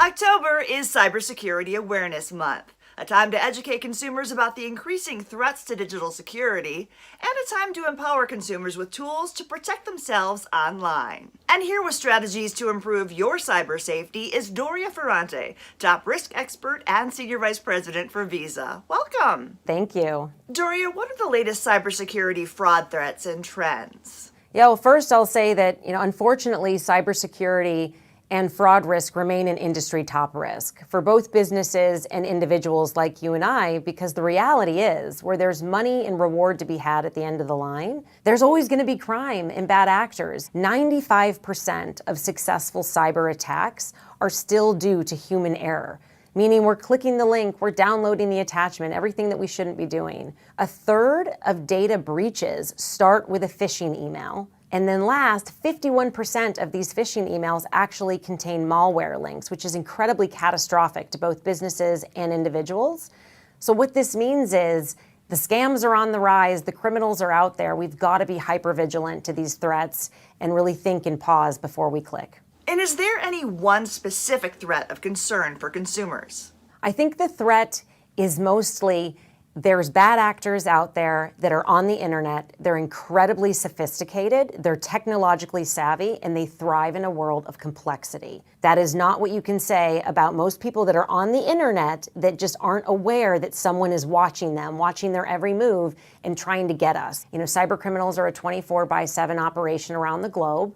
October is Cybersecurity Awareness Month, a time to educate consumers about the increasing threats to digital security, and a time to empower consumers with tools to protect themselves online. And here with strategies to improve your cyber safety is Doria Ferrante, top risk expert and senior vice president for Visa. Welcome. Thank you. Doria, what are the latest cybersecurity fraud threats and trends? Yeah, well, first I'll say that, unfortunately, cybersecurity and fraud risk remain an industry top risk for both businesses and individuals like you and I, because the reality is where there's money and reward to be had at the end of the line, there's always going to be crime and bad actors. 95% of successful cyber attacks are still due to human error, meaning we're clicking the link, we're downloading the attachment, everything that we shouldn't be doing. A third of data breaches start with a phishing email. And then last, 51% of these phishing emails actually contain malware links, which is incredibly catastrophic to both businesses and individuals. So what this means is the scams are on the rise, the criminals are out there. We've got to be hyper-vigilant to these threats and really think and pause before we click. And is there any one specific threat of concern for consumers? I think the threat is mostly there's bad actors out there that are on the internet. They're incredibly sophisticated, they're technologically savvy, and they thrive in a world of complexity. That is not what you can say about most people that are on the internet that just aren't aware that someone is watching them, watching their every move and trying to get us. Cyber criminals are a 24/7 operation around the globe.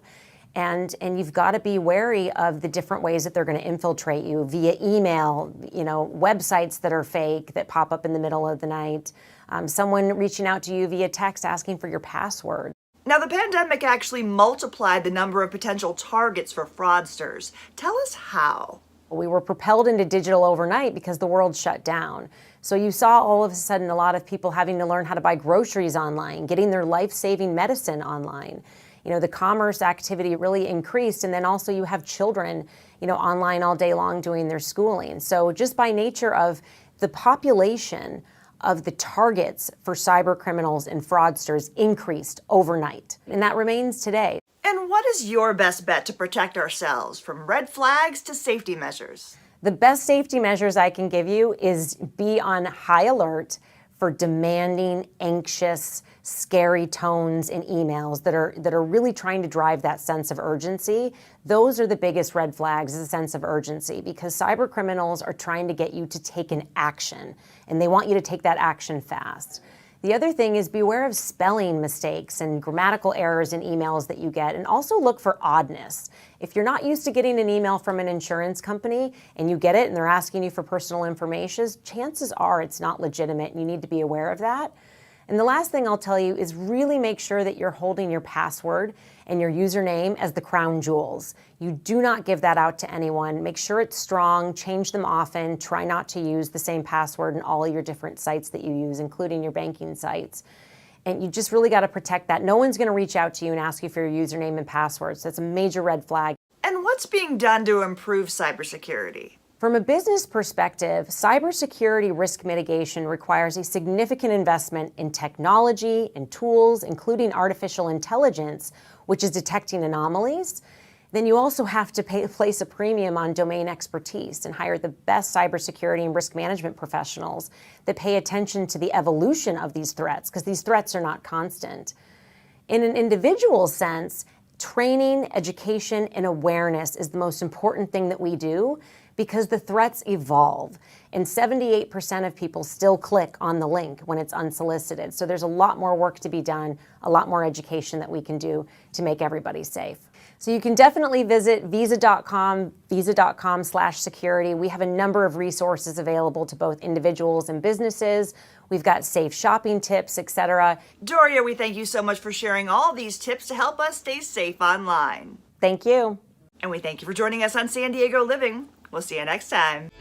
And you've got to be wary of the different ways that they're going to infiltrate you via email, websites that are fake that pop up in the middle of the night, someone reaching out to you via text asking for your password. Now, the pandemic actually multiplied the number of potential targets for fraudsters. Tell us how. We were propelled into digital overnight because the world shut down. So you saw all of a sudden a lot of people having to learn how to buy groceries online, getting their life-saving medicine online. The commerce activity really increased, and then also you have children, online all day long doing their schooling. So just by nature of the population of the targets for cyber criminals and fraudsters increased overnight, and that remains today. And what is your best bet to protect ourselves from red flags to safety measures? The best safety measures I can give you is be on high alert for demanding, anxious, scary tones in emails that are really trying to drive that sense of urgency. Those are the biggest red flags, is a sense of urgency, because cyber criminals are trying to get you to take an action, and they want you to take that action fast. The other thing is beware of spelling mistakes and grammatical errors in emails that you get, and also look for oddness. If you're not used to getting an email from an insurance company and you get it and they're asking you for personal information, chances are it's not legitimate, and you need to be aware of that. And the last thing I'll tell you is really make sure that you're holding your password and your username as the crown jewels. You do not give that out to anyone. Make sure it's strong, change them often, try not to use the same password in all of your different sites that you use, including your banking sites. And you just really got to protect that. No one's going to reach out to you and ask you for your username and password. So that's a major red flag. And what's being done to improve cybersecurity? From a business perspective, cybersecurity risk mitigation requires a significant investment in technology and tools, including artificial intelligence, which is detecting anomalies. Then you also have to place a premium on domain expertise and hire the best cybersecurity and risk management professionals that pay attention to the evolution of these threats, because these threats are not constant. In an individual sense, training, education, and awareness is the most important thing that we do, because the threats evolve, and 78% of people still click on the link when it's unsolicited. So there's a lot more work to be done, a lot more education that we can do to make everybody safe. So you can definitely visit visa.com, visa.com/security. We have a number of resources available to both individuals and businesses. We've got safe shopping tips, etc. Doria, we thank you so much for sharing all these tips to help us stay safe online. Thank you. And we thank you for joining us on San Diego Living. We'll see you next time.